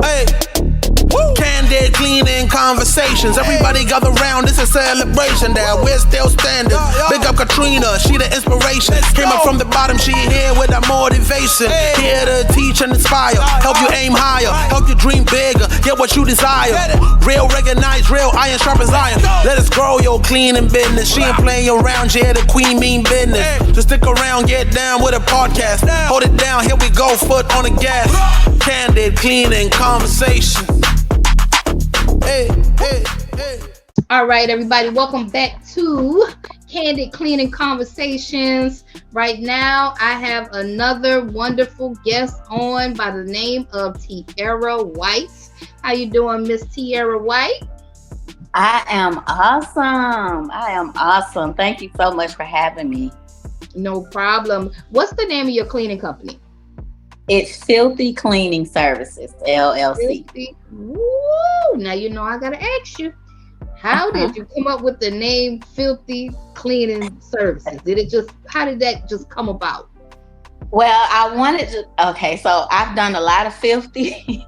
Hey. Candid, cleaning conversations. Everybody gather round, it's a celebration. That we're still standing. Big up Katrina, she the inspiration. Came up from the bottom, she here with that motivation. Here to teach and inspire, help you aim higher, help you dream bigger, get what you desire. Real recognize, real iron sharp as iron. Let us grow your cleaning business. She ain't playing around, yeah, the queen mean business. So stick around, get down with a podcast. Hold it down, here we go, foot on the gas. Candid, cleaning conversation. Hey, hey, hey. All right, everybody, welcome back to Candid Cleaning Conversations. Right now, I have another wonderful guest on by the name of Tierra White. How you doing, Miss Tierra White? I am awesome. Thank you so much for having me. No problem. What's the name of your cleaning company? It's Filthe Cleaning Services, LLC. Filthe. Woo! Now you know I gotta ask you, how did you come up with the name Filthe Cleaning Services? How did that just come about? Well, so I've done a lot of filthy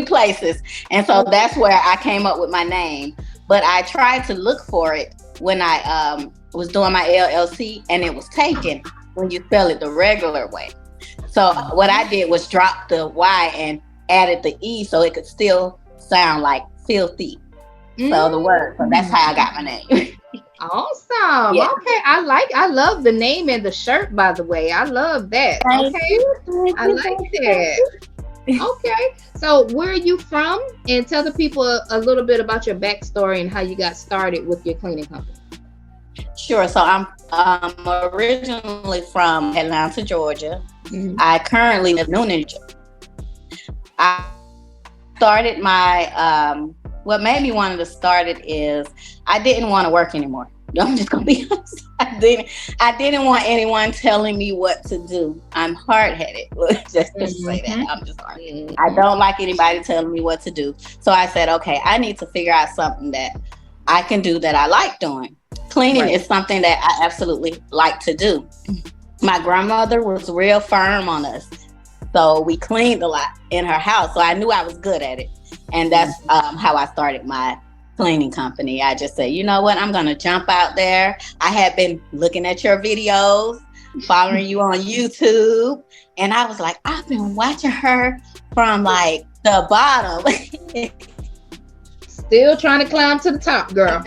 places, and so that's where I came up with my name. But I tried to look for it when I was doing my LLC, and it was taken when you spell it the regular way. So what I did was drop the Y and added the E so it could still sound like filthy. So the word. So that's how I got my name. Awesome. Yeah. Okay. I love the name and the shirt, by the way. I love that. Thank you. I like that. Okay. So where are you from? And tell the people a little bit about your backstory and how you got started with your cleaning company. Sure. So I'm originally from Atlanta, Georgia. Mm-hmm. I currently live in Noonan, Georgia. I started my, what made me want to start it is I didn't want to work anymore. I'm just going to be honest. I didn't want anyone telling me what to do. I'm hard-headed. Just to say that. I'm just hard-headed. I don't like anybody telling me what to do. So I said, okay, I need to figure out something that I can do that I like doing. Cleaning is something that I absolutely like to do. My grandmother was real firm on us. So we cleaned a lot in her house. So I knew I was good at it. And that's how I started my cleaning company. I just said, you know what? I'm going to jump out there. I had been looking at your videos, following you on YouTube. And I was like, I've been watching her from like the bottom. Still trying to climb to the top, girl.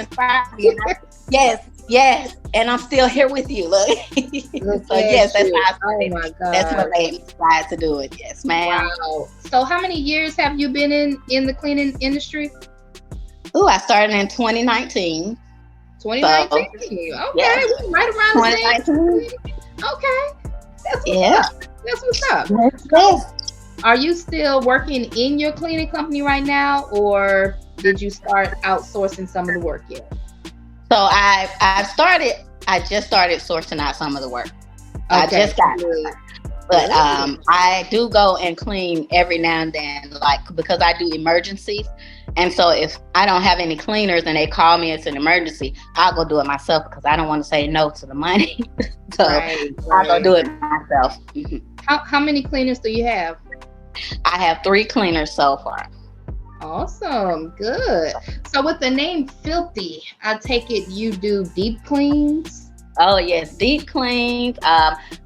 Yes. And I'm still here with you. Look. So yes, that's how I started. Oh my God. That's what made me decide to do it. Yes, ma'am. Wow. So how many years have you been in the cleaning industry? Oh, I started in 2019. 2019. So, okay, yes. Right around the same. Okay. That's what's up. Yes. Are you still working in your cleaning company right now, or did you start outsourcing some of the work yet? So I just started sourcing out some of the work. Okay. I just got it. But I do go and clean every now and then, like, because I do emergencies. And so if I don't have any cleaners and they call me, it's an emergency, I'll go do it myself because I don't want to say no to the money. So I'll go do it myself. How many cleaners do you have? I have 3 cleaners so far. Awesome. Good. So with the name Filthe, I take it you do deep cleans? Oh, yes. Deep cleans,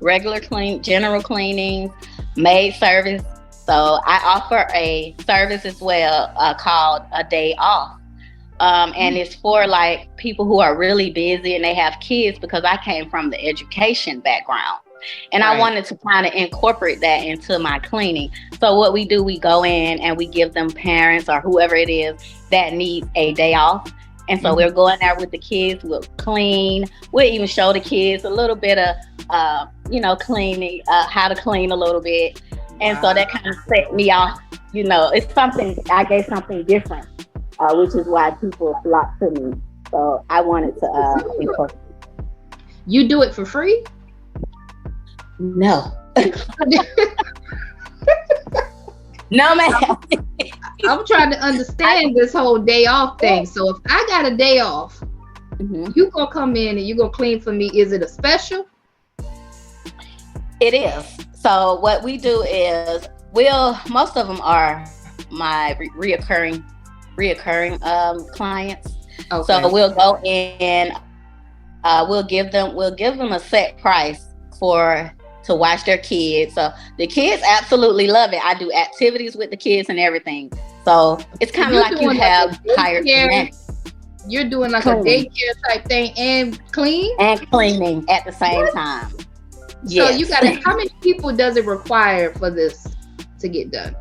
regular clean, general cleaning, maid service. So I offer a service as well called a day off. And it's for like people who are really busy and they have kids, because I came from the education background. And I wanted to kind of incorporate that into my cleaning. So what we do, we go in and we give them parents or whoever it is that needs a day off. And so we're going there with the kids. We'll clean. We'll even show the kids a little bit of, cleaning, how to clean a little bit. And so that kind of set me off. You know, it's something, I gave something different, which is why people flock to me. So I wanted to incorporate. You do it for free? No. No, ma'am. I'm trying to understand this whole day off thing. So if I got a day off, you gonna come in and you gonna clean for me. Is it a special? It is. So what we do is most of them are my reoccurring clients. Okay. So we'll go in, we'll give them a set price to watch their kids. So the kids absolutely love it. I do activities with the kids and everything. So it's kind of like you have hired men. You're doing like a daycare type thing and cleaning at the same time. Yes. So you got how many people does it require for this to get done?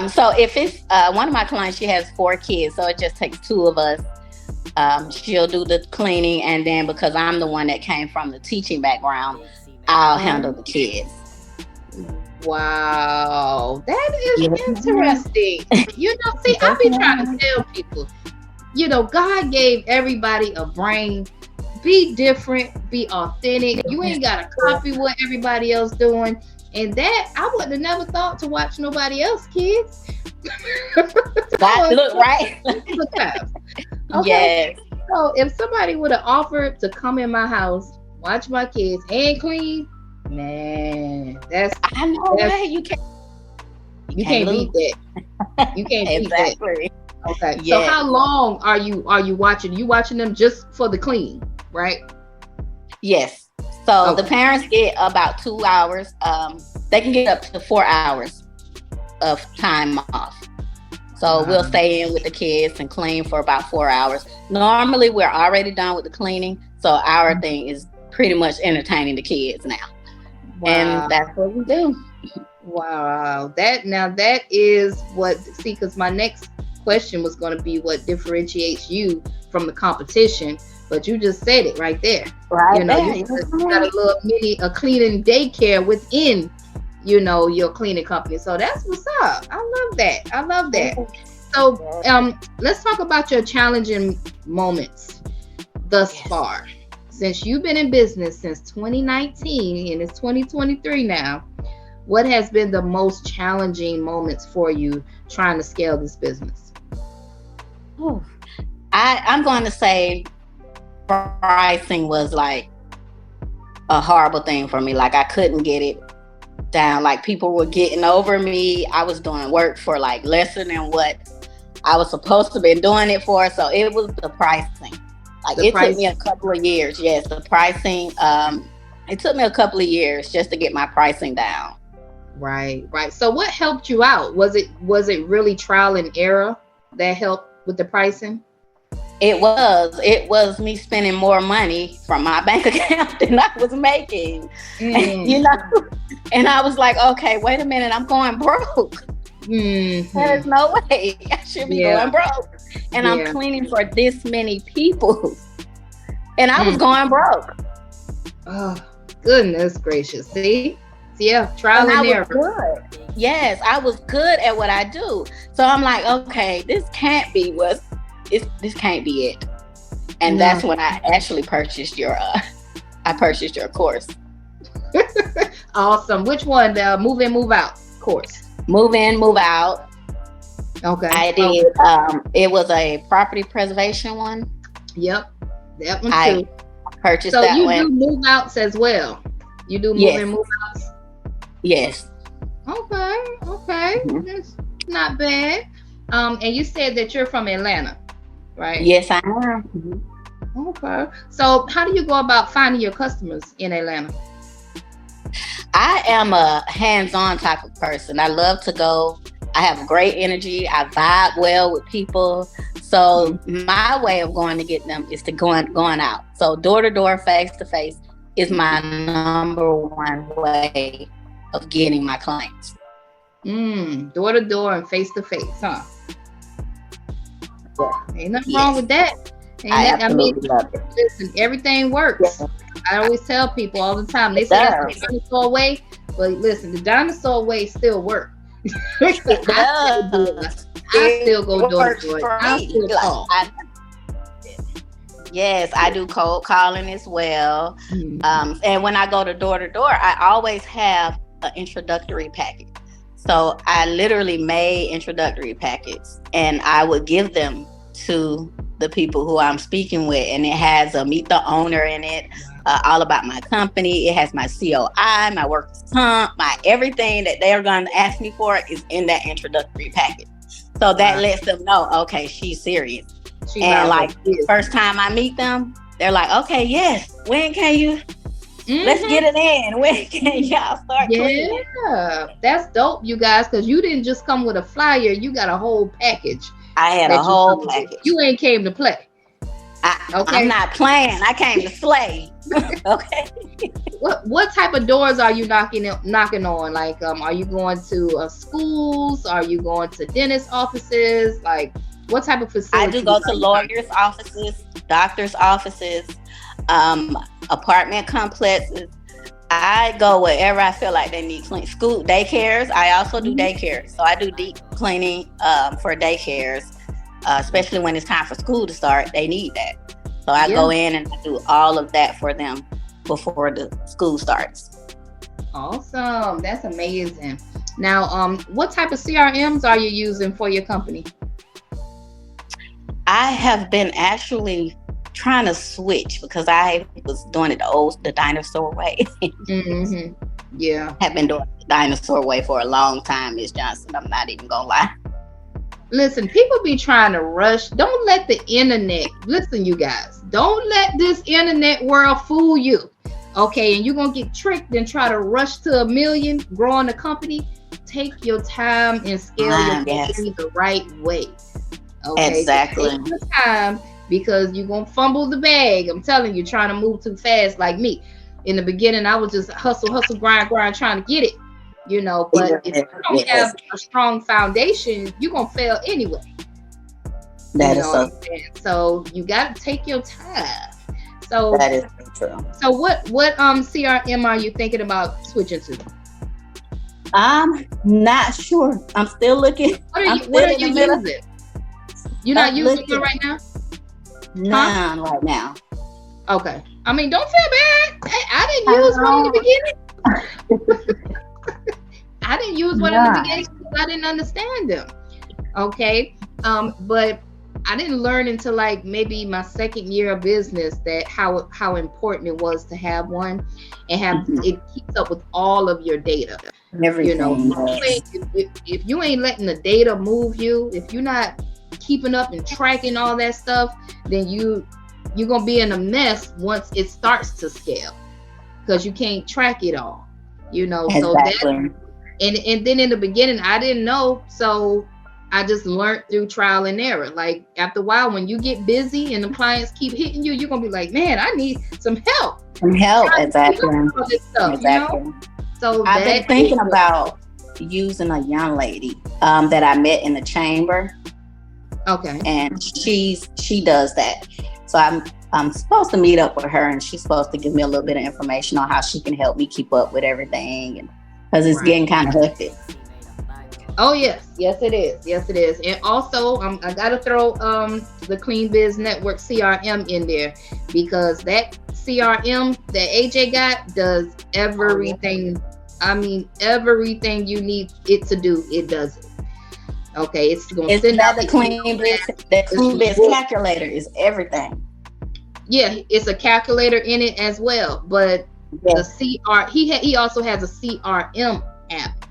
So if it's one of my clients, she has 4 kids, so it just takes 2 of us. She'll do the cleaning, and then because I'm the one that came from the teaching background, I'll handle the kids. Wow, that is interesting. See, I be trying to tell people, God gave everybody a brain. Be different, be authentic. You ain't gotta copy what everybody else doing. And that I wouldn't have never thought to watch nobody else kids. That look right. Okay. Yes. So if somebody would have offered to come in my house, watch my kids and clean, man, I know, right? You can't beat that. You can't beat exactly. that. Okay. Yes. So how long are you watching? You watching them just for the clean, right? Yes. So the parents get about 2 hours. They can get up to 4 hours of time off. So we'll stay in with the kids and clean for about 4 hours. Normally we're already done with the cleaning. So our thing is pretty much entertaining the kids now. Wow. And that's what we do. Wow. That is because my next question was going to be what differentiates you from the competition. But you just said it right there. Right. You got a little a cleaning daycare within, your cleaning company. So that's what's up. I love that. So let's talk about your challenging moments thus far. Since you've been in business since 2019 and it's 2023 now, what has been the most challenging moments for you trying to scale this business? I'm going to say pricing was like a horrible thing for me. Like I couldn't get it down. Like people were getting over me. I was doing work for like lesser than what I was supposed to be doing it for. So it was the pricing. Like took me a couple of years. Yes, the pricing. It took me a couple of years just to get my pricing down. Right. So what helped you out? Was it really trial and error that helped with the pricing? It was me spending more money from my bank account than I was making. And I was like, okay, wait a minute, I'm going broke. There's no way I should be going broke. And I'm cleaning for this many people. And I was going broke. Oh, goodness gracious. See? Yeah, trial and error. Good. Yes, I was good at what I do. So I'm like, okay, this can't be this can't be it. And that's when I actually purchased your course. Awesome. Which one? The move in, move out course? Move in, move out. Okay. I did. It was a property preservation one. Yep. That one too. I purchased that one. So you do move outs as well? You do move in, move outs? Yes. Okay. That's not bad. And you said that you're from Atlanta, right? Yes, I am. Okay. So how do you go about finding your customers in Atlanta? I am a hands-on type of person. I love to go. I have great energy. I vibe well with people. So my way of going to get them is to going out. So door to door, face to face is my number one way of getting my clients. Door to door and face to face, huh? Ain't nothing wrong with that. Love it. Listen, everything works. Yeah. I always tell people all the time. They say that's the dinosaur way, but listen, the dinosaur way still works. I still go door to door. I still call. Yes, I do cold calling as well. And when I go to door, I always have an introductory packet. So I literally made introductory packets and I would give them to the people who I'm speaking with, and it has a meet the owner in it, all about my company. It has my COI, my workers comp, my everything that they're going to ask me for is in that introductory package. So that lets them know, okay, she's serious. And like the first time I meet them, they're like, okay, yes, when can you? Let's get it in. When can y'all start cleaning? Yeah, that's dope, you guys, because you didn't just come with a flyer. You got a whole package. I had a whole package. You ain't came to play. I'm not playing. I came to slay. Okay. What type of doors are you knocking on? Like, are you going to schools? Are you going to dentist offices? Like, what type of facilities? I do go to lawyers' offices, doctors' offices, apartment complexes. I go wherever I feel like they need clean. School, daycares. I also do daycares. So I do deep cleaning for daycares, especially when it's time for school to start. They need that. So I go in and I do all of that for them before the school starts. Awesome. That's amazing. Now, what type of CRMs are you using for your company? I have been actually trying to switch because I was doing it the dinosaur way. Yeah. Have been doing it the dinosaur way for a long time, Ms. Johnson. I'm not even gonna lie. Listen, people be trying to rush. Don't let the internet, listen, you guys, don't let this internet world fool you. Okay, and you're gonna get tricked and try to rush to $1 million growing a company. Take your time and scale your company the right way. Okay, exactly. So take your time, because you're gonna fumble the bag. I'm telling you, trying to move too fast like me. In the beginning, I was just hustle, grind, trying to get it. You know, but if you don't have a strong foundation, you're gonna fail anyway. That is so you gotta take your time. So that is true. So what CRM are you thinking about switching to? I'm not sure. I'm still looking. What are you using? You're not using it right now? None right now. Okay. I mean, don't feel bad. I didn't use one in the beginning. I didn't use one in the beginning because I didn't understand them. Okay. But I didn't learn until like maybe my second year of business that how important it was to have one and have it keeps up with all of your data. Everything. You know, if you ain't letting the data move you, if you're not keeping up and tracking all that stuff, then you're gonna be in a mess once it starts to scale, because you can't track it all. You know, exactly. So that and then in the beginning I didn't know, so I just learned through trial and error. Like after a while, when you get busy and the clients keep hitting you, you're gonna be like, man, I need some help. Exactly. Stuff, exactly. You know? So I've been thinking about using a young lady that I met in the chamber. Okay. And she does that. So I'm supposed to meet up with her, and she's supposed to give me a little bit of information on how she can help me keep up with everything, and because it's getting kind of hectic. Oh yes it is. And also I gotta throw the Clean Biz Network CRM in there, because that CRM that AJ got does everything. I mean, everything you need it to do, it does it. Okay, it's gonna send out the Clean Biz. The Clean Biz calculator is everything. Yeah, it's a calculator in it as well, but the he also has a CRM app.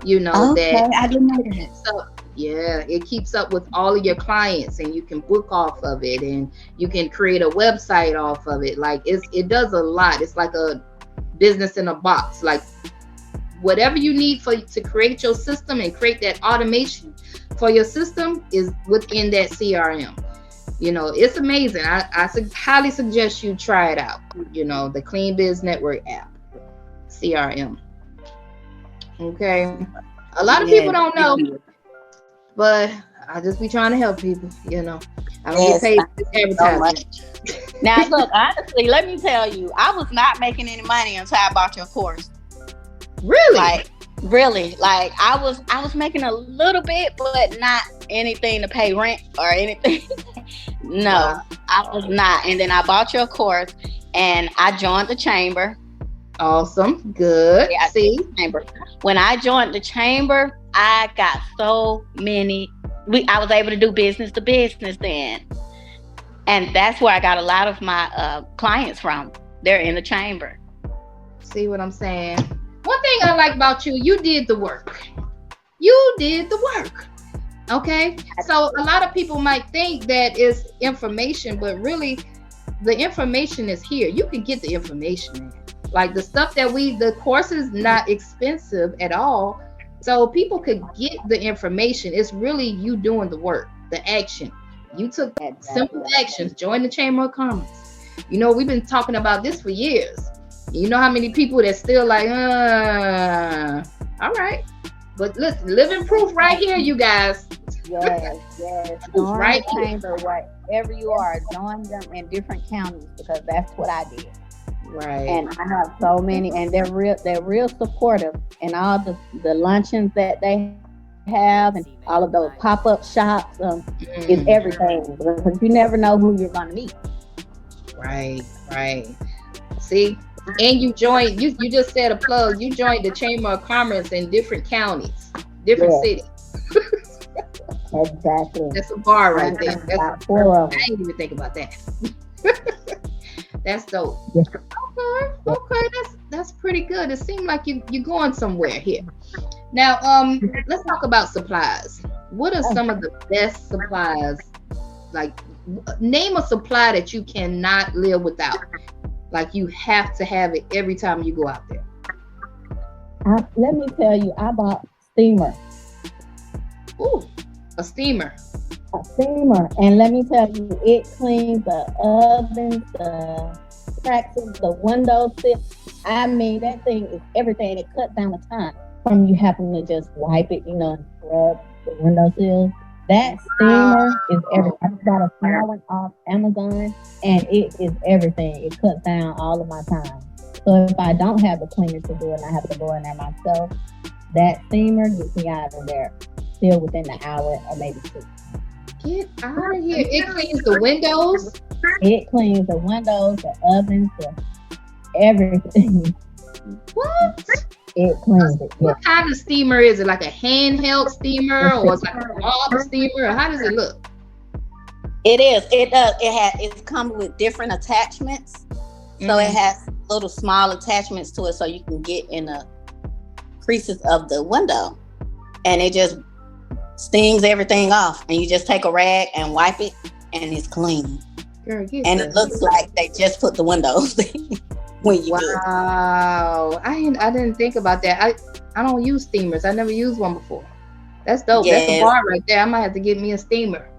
You know that I didn't know that. So yeah, it keeps up with all of your clients, and you can book off of it, and you can create a website off of it. Like it does a lot. It's like a business in a box. Like whatever you need to create your system and create that automation for your system is within that CRM. You know, it's amazing. I highly suggest you try it out. You know, the Clean Biz Network app, CRM. Okay. A lot of people don't know, but I just be trying to help people, you know. I don't get paid for this advertising. Now, look, honestly, let me tell you, I was not making any money until I bought your course. Really? Really. Like, I was making a little bit, but not anything to pay rent or anything. No, I was not. And then I bought your course, and I joined the chamber. Awesome. Good. Yeah, see, chamber. When I joined the chamber, I got so many. I was able to do business to business then. And that's where I got a lot of my clients from. They're in the chamber. See what I'm saying? One thing I like about you, you did the work. You did the work. Okay? So a lot of people might think that it's information, but really the information is here. You can get the information. Like the stuff that the course is not expensive at all. So people could get the information. It's really you doing the work, the action. You took simple actions, join the Chamber of Commerce. You know, we've been talking about this for years. You know how many people that's still like, all right. But listen, living proof right here, you guys. Yes. Join right the chamber wherever you are. Join them in different counties because that's what I did. Right. And I have so many, and they're real supportive. And all the luncheons that they have, and all of those pop-up shops, is everything because you never know who you're gonna meet. Right. See, and you joined. You just said a plug. You joined the Chamber of Commerce in different counties, different cities. Exactly. That's a bar right there. That's 4 of them. I didn't even think about that. That's dope. Yeah. Okay, that's pretty good. It seems like you're going somewhere here. Now, let's talk about supplies. What are some of the best supplies? Like, name a supply that you cannot live without. Like, you have to have it every time you go out there. Let me tell you, I bought steamer. Ooh, a steamer. A steamer, and let me tell you, it cleans the ovens, the cracks of the windows. I mean, that thing is everything. It cuts down the time from you having to just wipe it, and scrub the windowsill. That steamer is everything. I got a small one off Amazon, and it is everything. It cuts down all of my time. So if I don't have the cleaner to do it, and I have to go in there myself, that steamer gets me out of there still within the hour or maybe 2. Get out of here. It cleans the windows. It cleans the windows, the ovens, the everything. What? It cleans it. What kind of steamer is it? Like a handheld steamer, or it's like a mob steamer? Or how does it look? It is. It does. It comes with different attachments. So it has little small attachments to it so you can get in the creases of the window. And it just steams everything off, and you just take a rag and wipe it, and it's clean. Girl, and it looks like they just put the windows when you do it. Wow, I didn't think about that. I don't use steamers. I never used one before. That's dope. Yes. That's a bar right there. I might have to get me a steamer.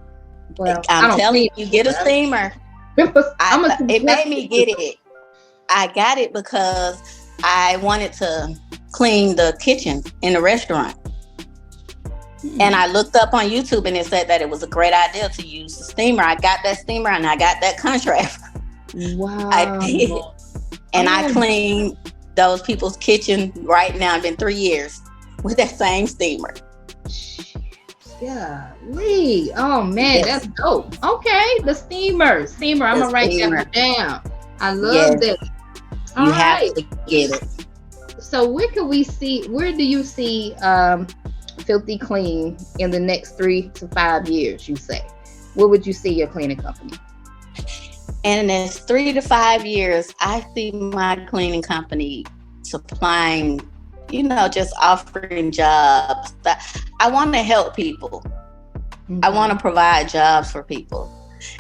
Well, I'm telling you, get a steamer. It made me get it. I got it because I wanted to clean the kitchen in the restaurant. And I looked up on YouTube, and it said that it was a great idea to use the steamer. I got that steamer, and I got that contract. Wow. I did. And I clean those people's kitchen right now. It's been 3 years with that same steamer. Yeah, Lee. Oh man, that's dope. Okay, the steamer. I'm gonna write that down. I love that. You have to get it. So where do you see Filthe Clean in the next 3 to 5 years, you say? Where would you see your cleaning company? In the next 3 to 5 years, I see my cleaning company supplying, just offering jobs. I want to help people. Mm-hmm. I want to provide jobs for people.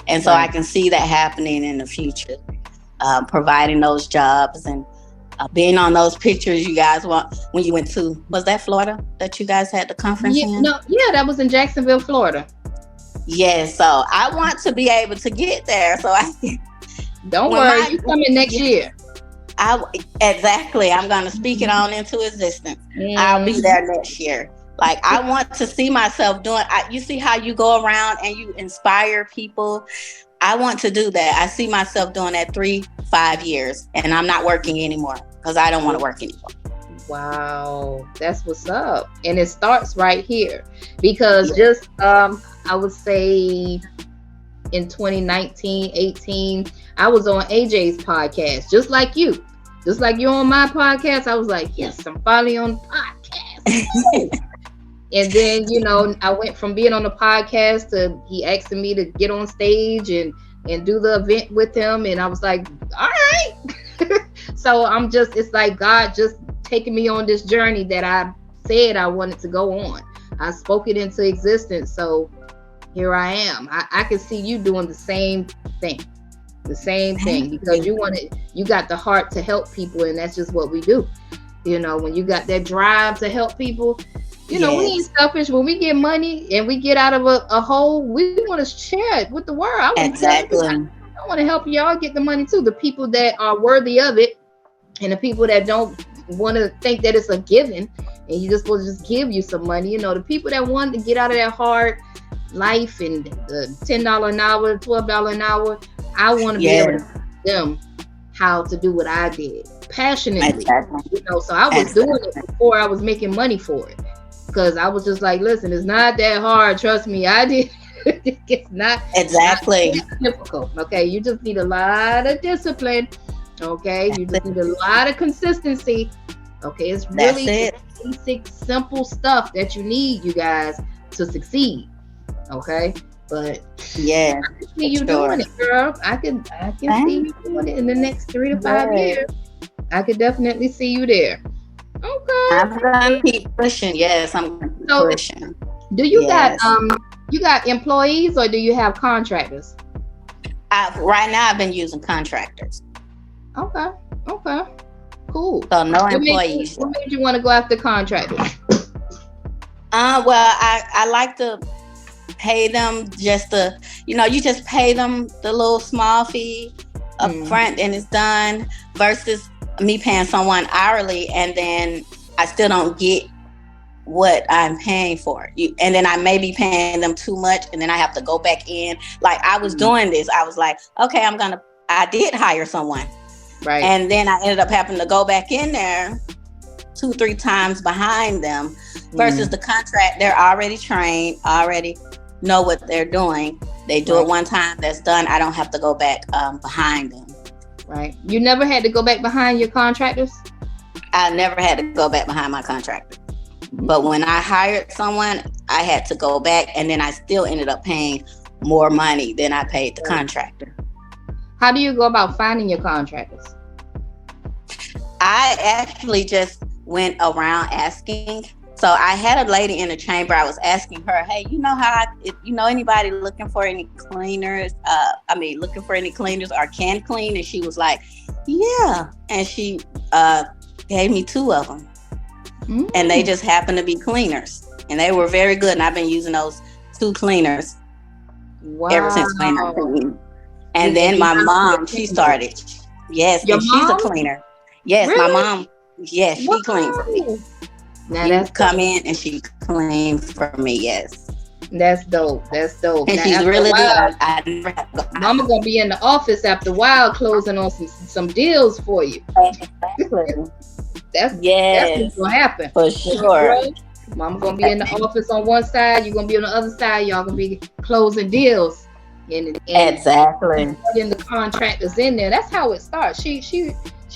And so I can see that happening in the future, providing those jobs and being on those pictures you guys want when you went to, was that Florida that you guys had the conference in? That was in Jacksonville, Florida. Yes, so I want to be able to get there. So don't worry, you coming next year. Exactly. I'm going to speak it on into existence. I'll be there next year. Like, I want to see myself doing. You see how you go around and you inspire people. I want to do that. I see myself doing that 3-5 years, and I'm not working anymore because I don't want to work anymore. Wow, that's what's up. And it starts right here because just I would say in 2019, 18, I was on AJ's podcast, just like you. Just like you're on my podcast, I was like, yes, I'm finally on the podcast. And then, I went from being on the podcast to he asking me to get on stage and and do the event with him. And I was like, all right. So it's like God just taking me on this journey that I said I wanted to go on. I spoke it into existence. So here I am. I can see you doing the same thing. Because you got the heart to help people, and that's just what we do. You know, when you got that drive to help people, you know, we ain't selfish. When we get money and we get out of a hole, we want to share it with the world. Exactly. I want to help y'all get the money too. The people that are worthy of it, and the people that don't want to think that it's a given, and you just want to just give you some money. You know, the people that want to get out of that hard life and the $10 an hour, $12 an hour. I want to be able to teach them how to do what I did passionately. Exactly. You know, so I was doing it before I was making money for it, because I was just like, listen, it's not that hard. Trust me, I did. It's not difficult. Okay, you just need a lot of discipline. Okay, you just need a lot of consistency. Okay, it's really basic, simple stuff that you need, you guys, to succeed. Okay. But I can see you doing it, girl. I can see you doing it in the next 3 to 5 years. I could definitely see you there. Okay. I'm gonna keep pushing. Yes, I'm gonna keep pushing. Do you got employees, or do you have contractors? Right now I've been using contractors. Okay. Cool. So no employees. What made you want to go after contractors? Well, I like to pay them you just pay them the little small fee up front and it's done, versus me paying someone hourly and then I still don't get what I'm paying for. And then I may be paying them too much and then I have to go back in. Like I was doing this. I was like, okay, I did hire someone. Right. And then I ended up having to go back in there 2-3 times behind them, versus the contract, they're already trained, already know what they're doing. They do it one time, that's done. I don't have to go back behind them. Right. You never had to go back behind your contractors? I never had to go back behind my contractor. But when I hired someone, I had to go back, and then I still ended up paying more money than I paid the contractor. How do you go about finding your contractors? I actually just went around asking. So I had a lady in the chamber. I was asking her, hey, anybody looking for any cleaners? Looking for any cleaners or can clean? And she was like, yeah. And she gave me 2 of them. And they just happened to be cleaners. And they were very good. And I've been using those 2 cleaners ever since 2019. And then my mom, she started. Yes, and she's a cleaner. Yes, really? My mom, yes, she cleans for me. Now that's come in and she cleans for me. Yes, that's dope. And now, she's really good. I never have to go. Mama gonna be in the office after a while, closing on some deals for you. Exactly. That's what's gonna happen for sure. Mama gonna be in the office on one side, you're gonna be on the other side. Y'all gonna be closing deals. And exactly. Getting the contractors in there. That's how it starts. She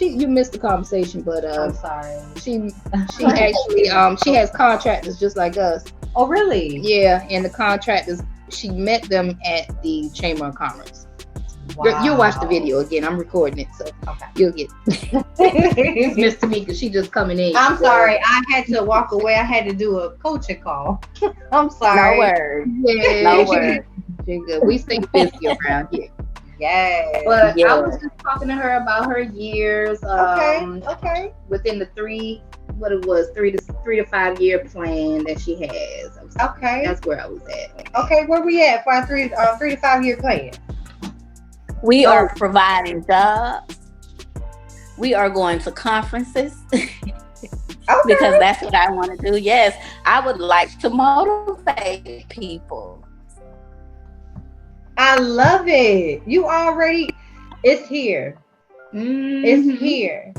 you missed the conversation, but I'm sorry. She actually she has contractors just like us. Oh really? Yeah, and the contractors, she met them at the Chamber of Commerce. Wow. You'll watch the video again. I'm recording it, so you'll get it's Miss Tamika. She just coming in. I'm sorry. I had to walk away. I had to do a coaching call. I'm sorry. No word. Yeah. No word. We stay busy around here. Yes. But I was just talking to her about her years. Okay. Within the 3 to 5 year plan that she has. Okay. That's where I was at. Okay, where we at for our 3 to 5 year plan? We are providing jobs. We are going to conferences. Because that's what I want to do. Yes, I would like to motivate people. I love it. It's here. Mm-hmm. It's here.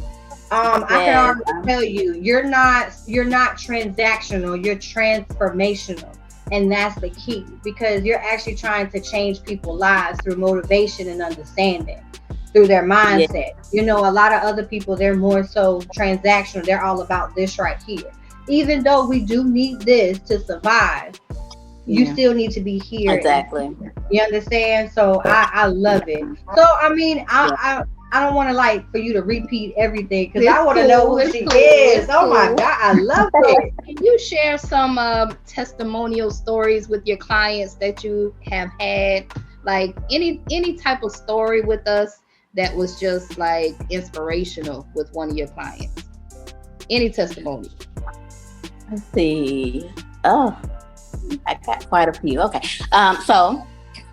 I can already tell you, you're not transactional, you're transformational. And that's the key, because you're actually trying to change people's lives through motivation and understanding, through their mindset. Yeah. A lot of other people, they're more so transactional. They're all about this right here. Even though we do need this to survive, you still need to be here. Exactly. You understand? So I love it. So I mean, I don't want to like for you to repeat everything because I want to know who she is. Oh my God, I love it. Can you share some testimonial stories with your clients that you have had? Like any type of story with us that was just like inspirational with one of your clients? Any testimony? Let's see. Oh, I got quite a few. Okay. So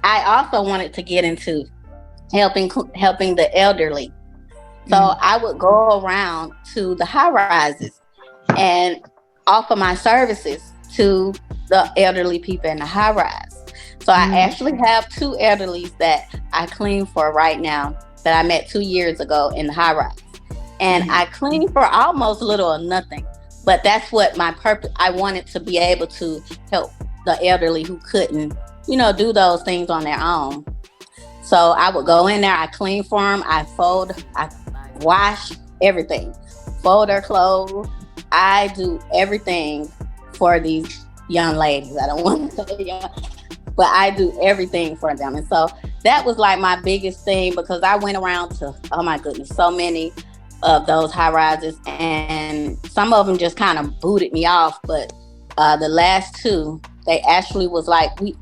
I also wanted to get into helping the elderly. So I would go around to the high rises and offer my services to the elderly people in the high rise. So I actually have 2 elderlies that I clean for right now that I met 2 years ago in the high rise. And I clean for almost little or nothing. But that's what my purpose, I wanted to be able to help the elderly who couldn't, do those things on their own. So I would go in there, I clean for them, I fold, I wash everything, fold their clothes. I do everything for these young ladies. I don't want to say young, but I do everything for them. And so that was like my biggest thing because I went around to, oh my goodness, so many of those high rises, and some of them just kind of booted me off. But the last 2, they actually was like, we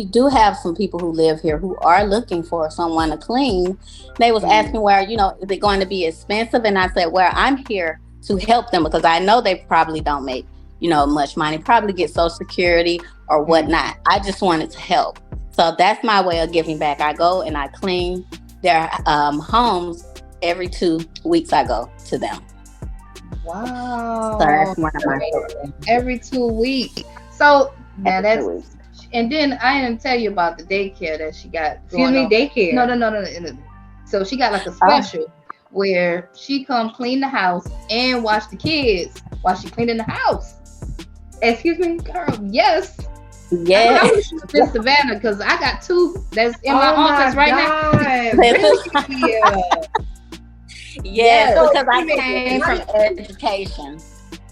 do have some people who live here who are looking for someone to clean. They was asking where, is it going to be expensive? And I said, well, I'm here to help them because I know they probably don't make, much money, probably get Social Security or whatnot. I just wanted to help. So that's my way of giving back. I go and I clean their homes. Every 2 weeks I go to them. Wow. So that's one of my every 2 weeks. So now that's, and then I didn't tell you about the daycare that she got. Excuse me, daycare. No. So she got like a special where she come clean the house and watch the kids while she cleaning the house. Excuse me, girl. Yes. Yes. I wish it was in Savannah because I got 2 that's in my office right now. Really? Yes, so because I came from education.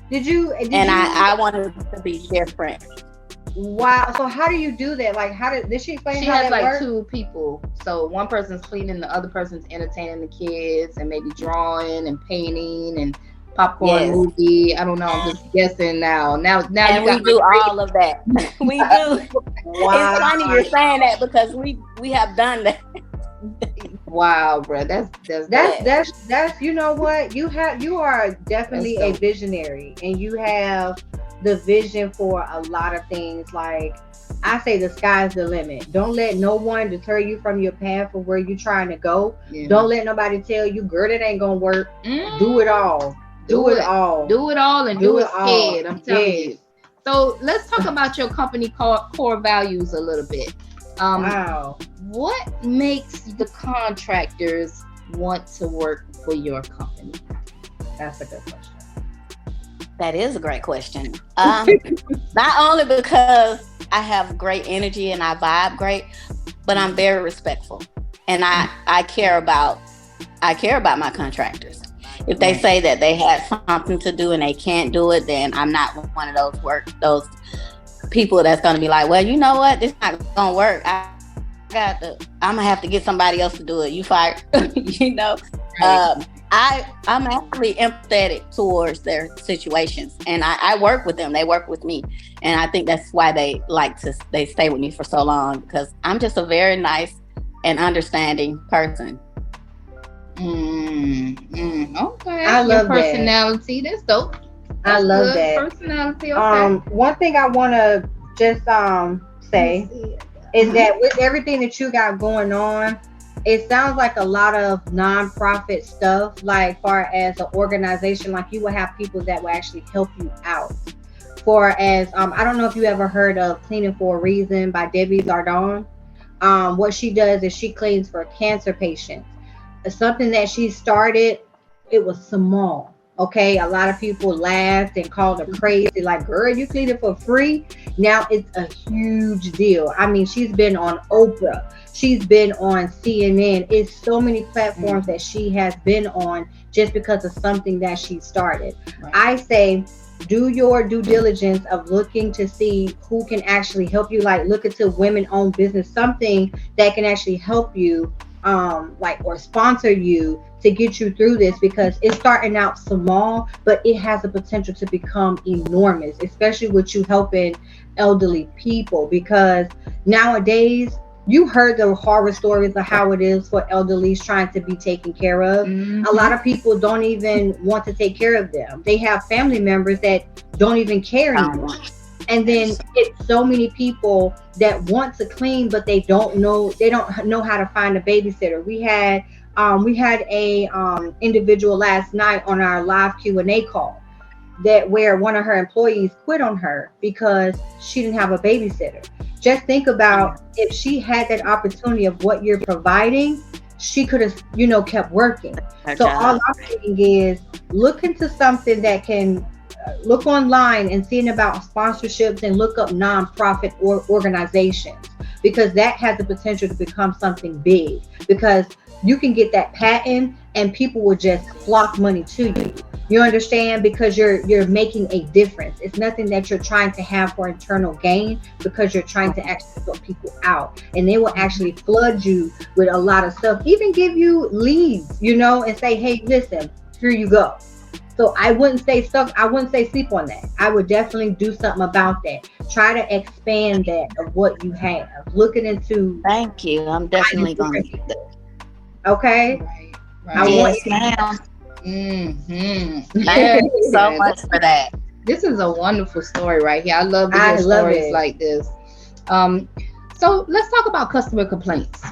Did you? I wanted to be different. Wow. So how do you do that? Like, did she explain? She how has that like works? 2 people. So one person's cleaning, the other person's entertaining the kids and maybe drawing and painting and popcorn movie. I don't know. I'm just guessing now. Now, and we do all of that. We do. Wow. It's funny you're saying that because we have done that. Wow, bro, that's you know what, you are definitely a visionary, and you have the vision for a lot of things. Like I say, the sky's the limit. Don't let no one deter you from your path of where you're trying to go. Don't let nobody tell you, girl, that ain't gonna work. Do it all. Do it all and do it scared. I'm telling you. So let's talk about your company core values a little bit. Wow. What makes the contractors want to work for your company? That's a good question. That is a great question. Not only because I have great energy and I vibe great, but I'm very respectful, and I care about my contractors. If they say that they had something to do and they can't do it, then I'm not one of those people that's going to be like, well, you know what, this is not going to work. I'm gonna have to get somebody else to do it. You fired. Right. I'm actually empathetic towards their situations, and I work with them. They work with me, and I think that's why they stay with me for so long, because I'm just a very nice and understanding person. Okay. I love your personality. That's dope. I love that personality. Okay. One thing I want to just say is that with everything that you got going on, it sounds like a lot of nonprofit stuff, like far as an organization, like you will have people that will actually help you out. For as I don't know if you ever heard of Cleaning for a Reason by Debbie Zardon. What she does is she cleans for cancer patients. It's something that she started, it was small. Okay, a lot of people laughed and called her crazy, like, girl, you clean it for free? Now it's a huge deal. I mean, she's been on Oprah. She's been on CNN. It's so many platforms that she has been on just because of something that she started. Right. I say do your due diligence of looking to see who can actually help you. Like look into women-owned business, something that can actually help you, like or sponsor you to get you through this, because it's starting out small, but it has the potential to become enormous, especially with you helping elderly people. Because nowadays, you heard the horror stories of how it is for elderlies trying to be taken care of. A lot of people don't even want to take care of them. They have family members that don't even care anymore. And then it's so many people that want to clean, but they don't know how to find a babysitter. We had a individual last night on our live Q&A call that where one of her employees quit on her because she didn't have a babysitter. Just think about if she had that opportunity of what you're providing, she could have, kept working. So all I'm saying is look into something that can look online and seeing about sponsorships and look up nonprofit organizations, because that has the potential to become something big, because you can get that patent and people will just flock money to you. You understand? Because you're making a difference. It's nothing that you're trying to have for internal gain, because you're trying to actually help people out, and they will actually flood you with a lot of stuff, even give you leads, and say, hey, listen, here you go. So I wouldn't say sleep on that. I would definitely do something about that. Try to expand that of what you have. Looking into. Thank you. I'm definitely going to do that. Okay. Right. I want Yes, ma'am. Mm-hmm. Thank you so much for that. This is a wonderful story right here. I love to hear stories like this. So let's talk about customer complaints.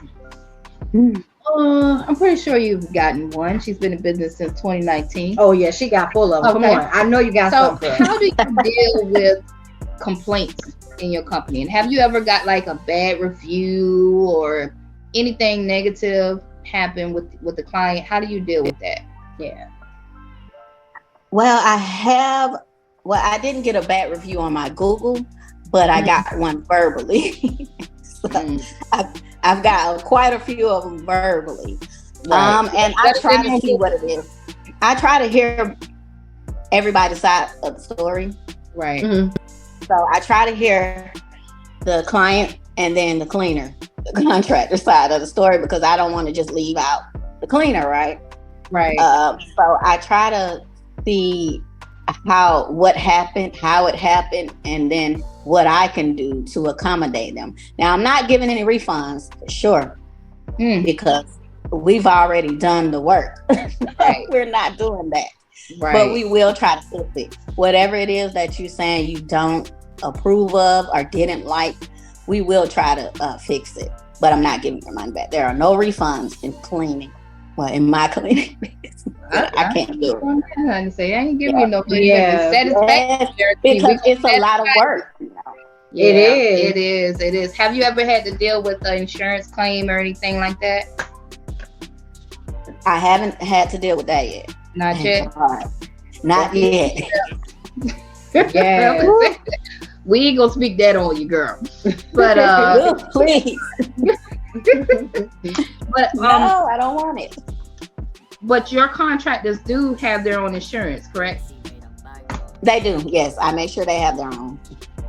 I'm pretty sure you've gotten one. She's been in business since 2019. Oh yeah, she got full of them. Okay. Come on, I know you got something. So how do you deal with complaints in your company? And have you ever got like a bad review or anything negative happen with the client? How do you deal with that? Yeah. Well, I didn't get a bad review on my Google, but I got one verbally. So I've got quite a few of them verbally. Right. And I try to see what it is. I try to hear everybody's side of the story. Right. So I try to hear the client and then the cleaner, the contractor side of the story, because I don't want to just leave out the cleaner, right? Right. So I try to see what happened, how it happened, and then what I can do to accommodate them. Now, I'm not giving any refunds, for sure, because we've already done the work. Right. We're not doing that. Right. But we will try to fix it. Whatever it is that you're saying you don't approve of or didn't like, we will try to fix it. But I'm not giving your money back. There are no refunds in cleaning. Well, in my clinic, I can't do it. I say I ain't giving you no money. Yeah. Because it's a lot of work. Yeah, it is. Have you ever had to deal with an insurance claim or anything like that? I haven't had to deal with that yet. Not yet? Not yet. Yeah. We ain't gonna speak that on you, girl. But please. But no, I don't want it. But your contractors do have their own insurance, correct? They do, yes. I make sure they have their own.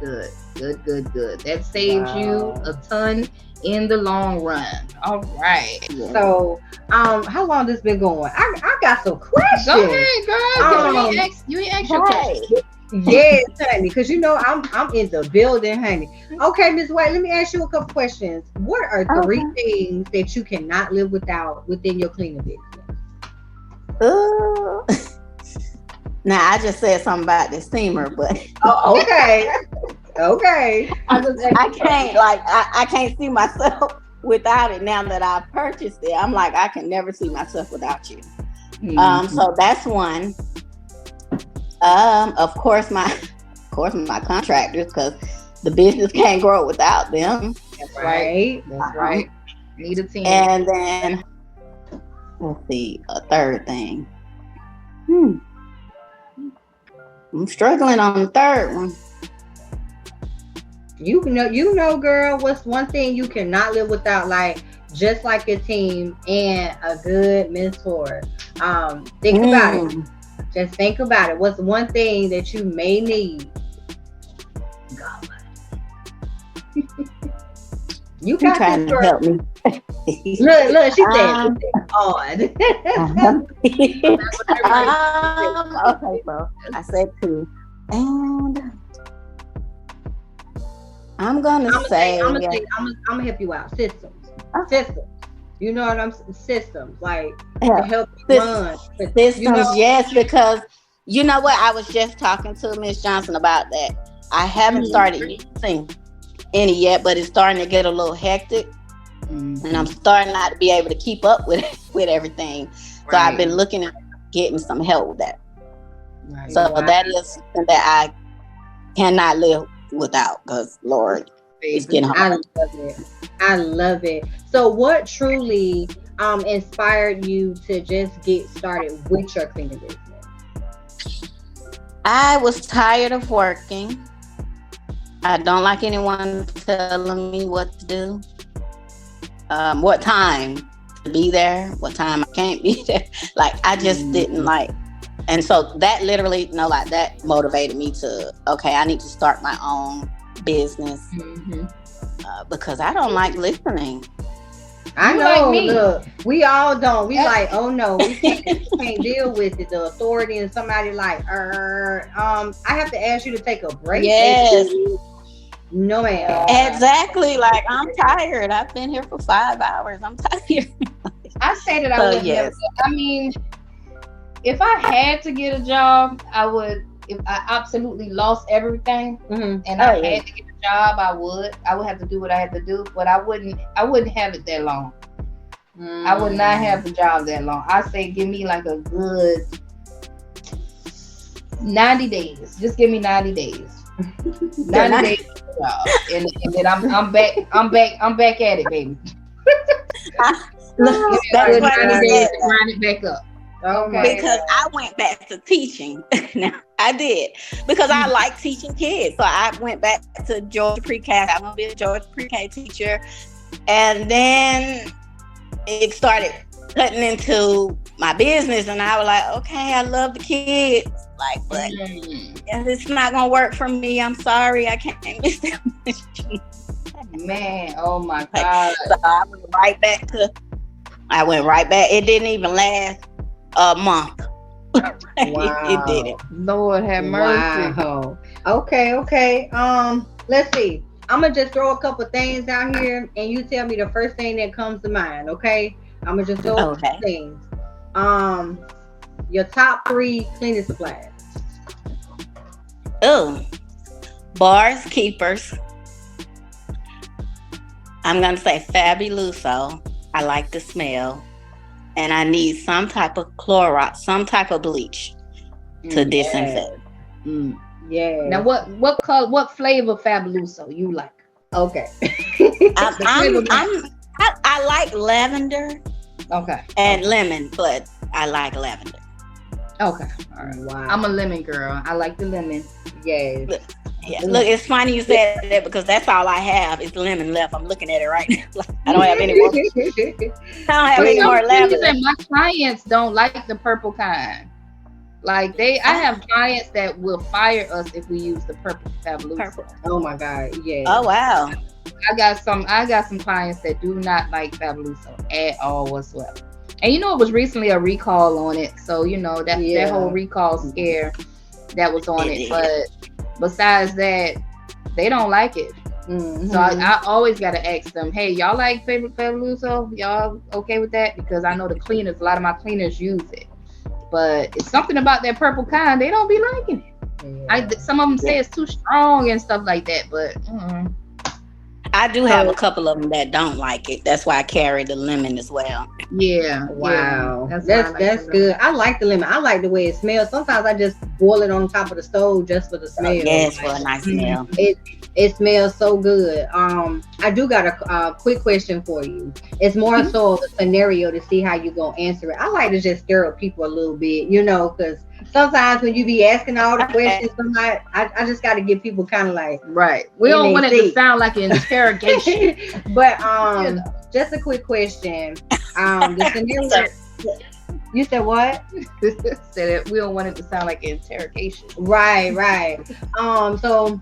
Good. That saves you a ton in the long run. All right. Yeah. So, how long this been going? I got some questions. Go ahead, girl. You ain't asked your question. Yes, honey, because I'm in the building, honey. Okay, Ms. White, let me ask you a couple questions. What are three things that you cannot live without within your cleaning business? Now, I just said something about the steamer, but okay. I can't I can't see myself without it now that I've purchased it. I'm like, I can never see myself without you. So that's one. Of course my contractors, because the business can't grow without them. That's right. That's right. Need a team. And then let's see, a third thing. I'm struggling on the third one. You know, girl, what's one thing you cannot live without, like just like your team and a good mentor. Think about it. Just think about it. What's one thing that you may need? God. You got trying this, to girl. help me. Look, she said, odd. Okay, bro. I said 2. And I'm gonna say I'm gonna help you out. Systems. Systems. You know what I'm saying? Systems. Like to help you run. Systems, you know? yes, because you know what? I was just talking to Miss Johnson about that. I haven't started using any yet, but it's starting to get a little hectic. And I'm starting not to be able to keep up with everything. So I've been looking at getting some help with that. Right. So that is something that I cannot live without, because Lord, it's getting hard. I love it. So what truly inspired you to just get started with your cleaning business? I was tired of working. I don't like anyone telling me what to do. What time to be there, what time I can't be there. Like, I just didn't like. And so that literally, that motivated me to, okay, I need to start my own business because I don't like listening. I know, like me. Look, we all don't. We like, oh no, we can't deal with it. The authority and somebody like, I have to ask you to take a break. Yes. No, ma'am. Exactly. Like, I'm tired. I've been here for 5 hours. I'm tired. I say that I would never. I mean, if I had to get a job, I would. If I absolutely lost everything and I had to get a job, I would have to do what I had to do, but I wouldn't have it that long. I would not have the job that long. I say give me like a good 90 days. Just give me 90 days. 90 days for the job. And then I'm back at it, baby. That's what 90 days to grind it back up. Okay. Because I went back to teaching. Now, I did. Because I like teaching kids. So I went back to Georgia Pre-K. I'm going to be a Georgia Pre-K teacher. And then it started cutting into my business. And I was like, okay, I love the kids. Like, but it's not going to work for me. I'm sorry. I can't miss that much. Man, oh my God. So I went right back. It didn't even last a month. Wow. It didn't. Lord have mercy. Wow. Okay. Let's see. I'm gonna just throw a couple things out here, and you tell me the first thing that comes to mind. Okay. I'm gonna just throw a couple things. Your top 3 cleaning supplies. Oh, bars, keepers. I'm gonna say Fabuloso. I like the smell. And I need some type of Clorox, some type of bleach to disinfect. Yeah. Now, what color, what flavor Fabuloso you like? Okay. I like lavender. Okay. And lemon, but I like lavender. Okay. All right. Wow. I'm a lemon girl. I like the lemon. Yes. Look, it's funny you said that because that's all I have is lemon left. I'm looking at it right now. I don't have any more. Lavender. My clients don't like the purple kind. Like I have clients that will fire us if we use the purple Fabuloso. Oh my God. Yeah. Oh wow. I got some clients that do not like Fabuloso at all whatsoever. And it was recently a recall on it. So that whole recall scare that was on it. But besides that, they don't like it. So I always got to ask them, hey, y'all like Fabuloso? Y'all okay with that? Because I know a lot of my cleaners use it. But it's something about that purple kind, they don't be liking it. Yeah. Some of them say it's too strong and stuff like that, but I do have a couple of them that don't like it. That's why I carry the lemon as well. Yeah. Wow. Yeah. That's good. I like the lemon. I like the way it smells. Sometimes I just boil it on top of the stove just for the smell. Yes, for a nice smell. It smells so good. I do got a quick question for you. It's more so of a scenario to see how you gonna answer it. I like to just stir up people a little bit, because sometimes when you be asking all the questions, I just got to get people kind of like right. We don't want it to sound like an interrogation. But just a quick question. The You said what? Said it, we don't want it to sound like an interrogation. Right. So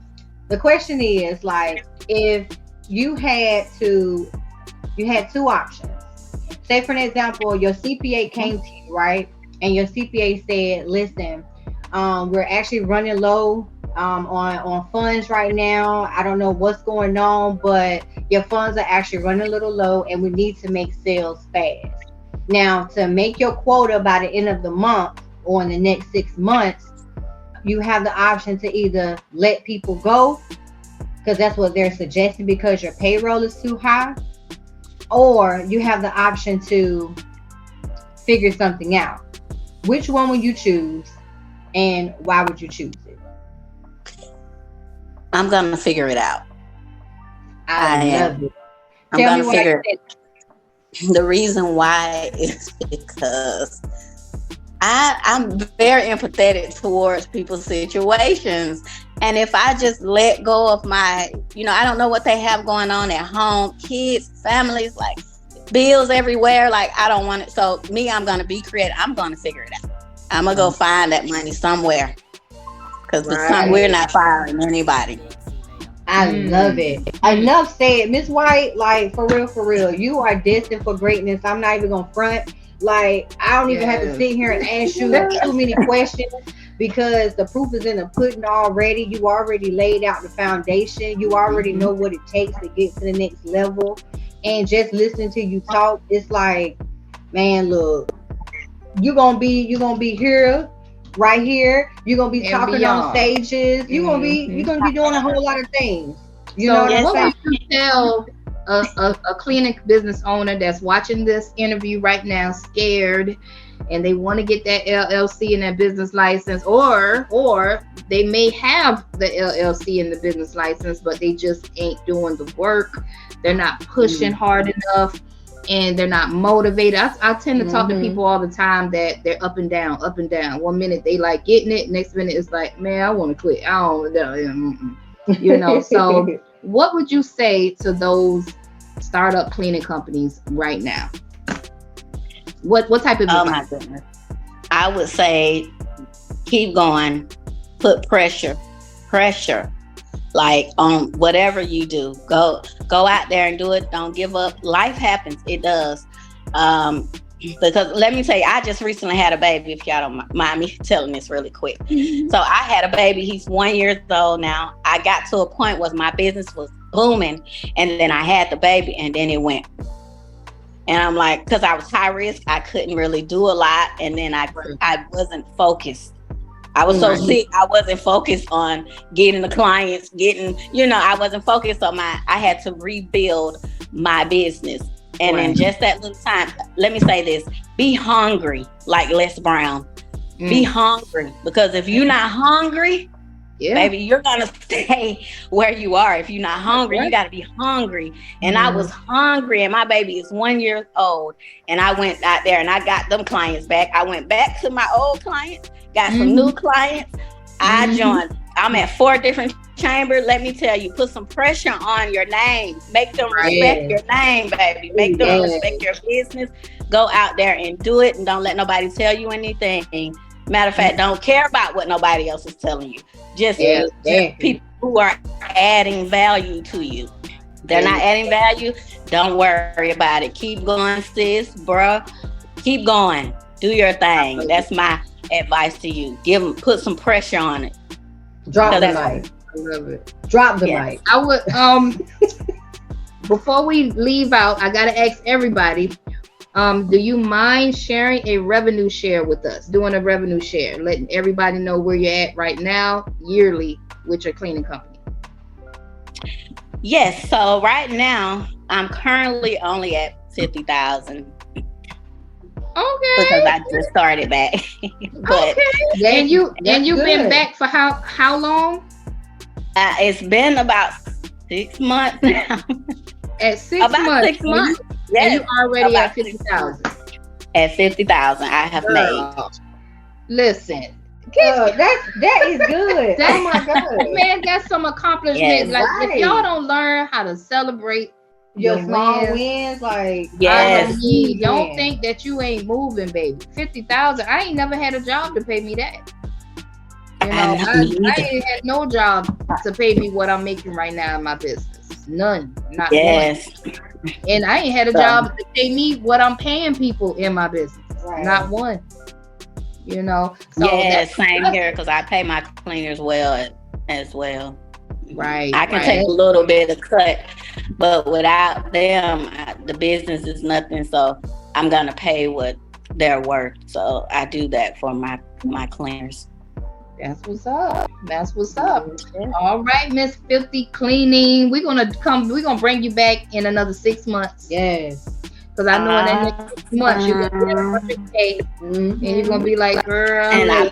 the question is like, if you had two options. Say for an example, your CPA came to you, right? And your CPA said, listen, we're actually running low on funds right now. I don't know what's going on, but your funds are actually running a little low and we need to make sales fast. Now, to make your quota by the end of the month or in the next 6 months, you have the option to either let people go, because that's what they're suggesting because your payroll is too high, or you have the option to figure something out. Which one would you choose, and why would you choose it? I'm gonna figure it out. I love it. I'm Tell me gonna why. figure it. The reason why is because I'm very empathetic towards people's situations. And if I just let go of my, I don't know what they have going on at home, kids, families, like bills everywhere. Like, I don't want it. So I'm going to be creative. I'm going to figure it out. I'm going to go find that money somewhere. Because we're not firing anybody. I love it. Enough said. Miss White, like, for real, you are destined for greatness. I'm not even gonna front. Like, I don't even have to sit here and ask you too many questions, because the proof is in the pudding already. You already laid out the foundation. You already know what it takes to get to the next level. And just listening to you talk, it's like, man, look, you're gonna be here, right here. You're gonna be And talking beyond. on stages. You're gonna be doing a whole lot of things. You know what I'm what saying? would you tell a clinic business owner that's watching this interview right now, scared, and they want to get that LLC and that business license, or they may have the LLC and the business license, but they just ain't doing the work. They're not pushing hard enough, and they're not motivated. I tend to talk to people all the time that they're up and down. 1 minute they like getting it, next minute it's like, man, I want to quit. I don't know. So what would you say to those startup cleaning companies right now? What type of Oh my goodness. I would say keep going, put pressure, like on whatever you do. Go out there and do it. Don't give up. Life happens. It does. Because let me tell you, I just recently had a baby, if y'all don't mind me telling this really quick. So I had a baby. He's 1 year old now. I got to a point where my business was booming, and then I had the baby, and then it went. And I'm like, because I was high risk, I couldn't really do a lot, and then I wasn't focused. I was so sick, I wasn't focused on getting the clients, I wasn't focused on I had to rebuild my business. And in just that little time, let me say this, be hungry, like Les Brown. Be hungry, because if you're not hungry, baby, you're going to stay where you are. If you're not hungry, you got to be hungry. And I was hungry, and my baby is 1 year old. And I went out there and I got them clients back. I went back to my old clients, got some new clients. I joined. I'm at 4 different chambers. Let me tell you, put some pressure on your name. Make them respect your name, baby. Make them respect your business. Go out there and do it, and don't let nobody tell you anything. Matter of fact, don't care about what nobody else is telling you. Just people who are adding value to you. They're not adding value, don't worry about it. Keep going, sis, bruh. Keep going. Do your thing. That's my advice to you. Put some pressure on it. Drop the mic. I love it. Drop the mic. I would before we leave out, I gotta ask everybody, do you mind sharing a revenue share with us? Doing a revenue share, letting everybody know where you're at right now, yearly, with your cleaning company. Yes. So right now, I'm currently only at 50,000. Okay. Because I just started back. But and you've been back for how long? It's been about 6 months now. At 6 months. 6 months. Yes. And you already at 50,000. At 50,000, I have made. Listen. That is good. Oh my God. Man, that's some accomplishment. If y'all don't learn how to celebrate your small wins. wins, like Yes. I mean, don't think that you ain't moving, baby. 50,000. I ain't never had a job to pay me that. You know, I ain't had no job to pay me what I'm making right now in my business. None, not one. And I ain't had a job to pay me what I'm paying people in my business. Right. Not one. You know. So same here because I pay my cleaners well as well. Right. I can take a little bit of cut, but without them, the business is nothing. So I'm gonna pay what they're worth. So I do that for my cleaners. That's what's up. That's what's up. All right, Miss Filthe Cleaning. We're gonna bring you back in another 6 months. Yes. Because I know in that next 6 months you're gonna get 100K, and you're gonna be like, girl. And I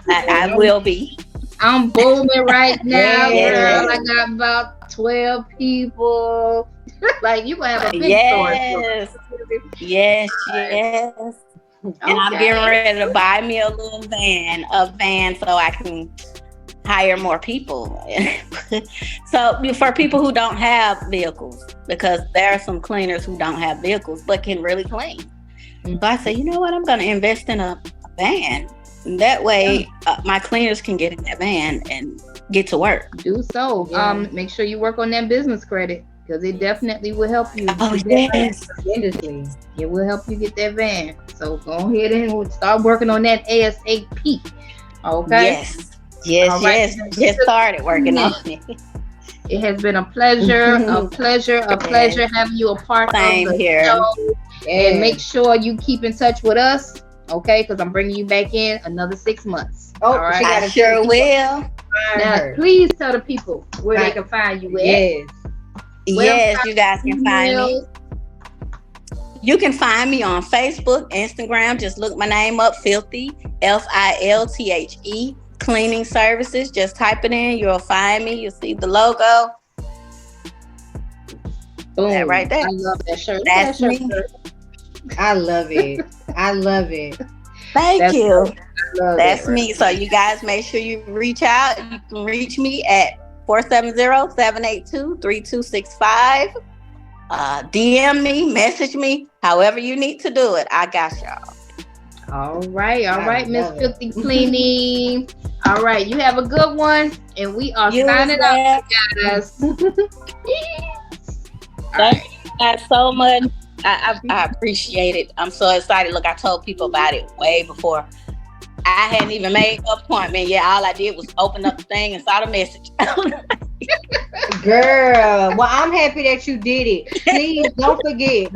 will be. I'm booming right now, Yes. girl. I got about 12 people. Like you gonna have a big story. Yes. And I'm getting ready to buy me a little van so I can hire more people. So for people who don't have vehicles, because there are some cleaners who don't have vehicles but can really clean. So I say, you know what? I'm going to invest in a van. And that way, my cleaners can get in that van and get to work. Do so. Yeah. Make sure you work on that business credit because it definitely will help you. Oh, yes. Tremendously. It will help you get that van. So go ahead and start working on that ASAP. Okay. Yes. Right. Just started working on it. It has been a pleasure, a pleasure having you a part Same of the here. show. Yes. And make sure you keep in touch with us, okay? Because I'm bringing you back in another 6 months. Oh, all right. I sure will. Now, please tell the people where they can find you at. Yes. Yes, you guys can find me. You can find me on Facebook, Instagram. Just look my name up, Filthe, Filthe, Cleaning Services. Just type it in. You'll find me. You'll see the logo. Boom. That right there. I love that shirt. That's me. I love it. I love it. Thank you. That's me. So you guys make sure you reach out. You can reach me at 470-782-3265. DM me, message me, however you need to do it. I got y'all. All right, Miss Filthe Cleaning. All right, you have a good one, and we are signing up, guys. Thank you guys so much. I appreciate it. I'm so excited. Look, I told people about it way before. I hadn't even made an appointment yet. All I did was open up the thing and saw the message. Girl, well, I'm happy that you did it. Please don't forget,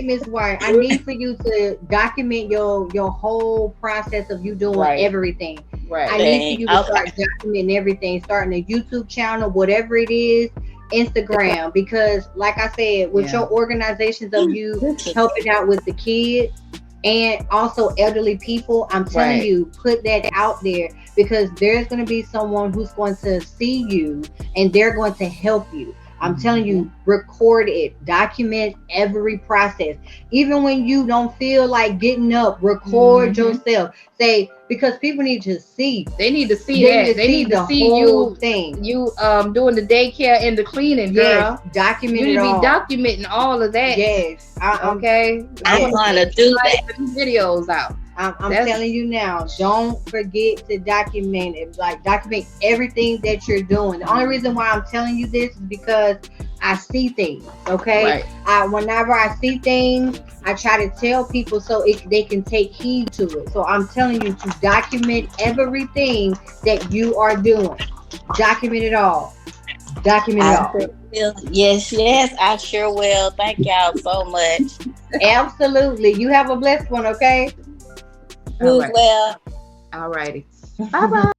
Miss White. I need for you to document your whole process of you doing everything. Right. I need for you to start documenting everything, starting a YouTube channel, whatever it is, Instagram, because like I said, with your organizations of you helping out with the kids and also elderly people, I'm telling you, put that out there, because there's going to be someone who's going to see you and they're going to help you. I'm telling you, record it, document every process. Even when you don't feel like getting up, record yourself. Say, because people need to see. They need to see that. They need to see you thing. You doing the daycare and the cleaning, girl. Yes, document you need it to all. be documenting all of that. Yes. Okay. I'm gonna do that. Videos out. I'm telling you now, don't forget to document it. Like, document everything that you're doing. The only reason why I'm telling you this is because I see things, okay? Whenever I see things, I try to tell people so they can take heed to it. So I'm telling you to document everything that you are doing. Document it all. Document it all. Yes, I sure will. Thank y'all so much. Absolutely. You have a blessed one, okay? Well. All righty. Bye-bye.